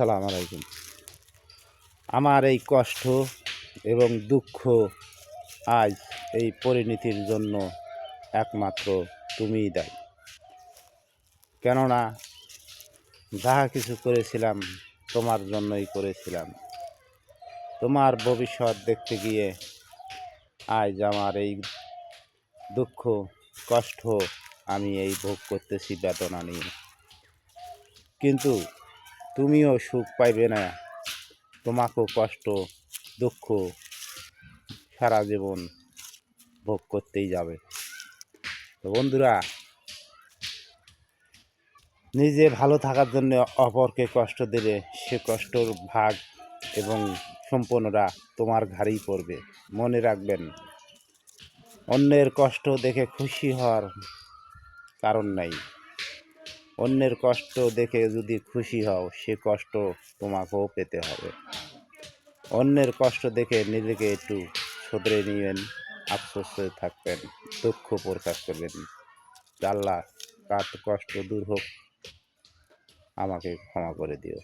আসসালামু আলাইকুম। আমার এই কষ্ট এবং দুঃখ আজ এই পরিণতির জন্য একমাত্র তুমিই দায়ী। কেননা যাহা কিছু করেছিলাম তোমার জন্যই করেছিলাম। তোমার ভবিষ্যৎ দেখতে গিয়ে আজ আমার এই দুঃখ কষ্ট আমি এই ভোগ করতেছি বেদনা নিয়ে। কিন্তু তুমিও সুখ পাইবে না, তোমাকেও কষ্ট দুঃখ সারা জীবন ভোগ করতেই যাবে। তো বন্ধুরা, নিজে ভালো থাকার জন্য অপরকে কষ্ট দিলে সে কষ্টর ভাগ এবং সম্পূর্ণরা তোমার ঘাড়েই পড়বে। মনে রাখবেন, অন্যের কষ্ট দেখে খুশি হওয়ার কারণ নাই। অন্যের কষ্ট দেখে যদি খুশি হও, সে কষ্ট তোমাকেও পেতে হবে। অন্যের কষ্ট দেখে নিজেকে একটু শুধরে নিবেন, আফসোসে থাকবেন, দুঃখ প্রকাশ করবেন। আল্লাহ কার কষ্ট দূর হোক, আমাকে ক্ষমা করে দিও।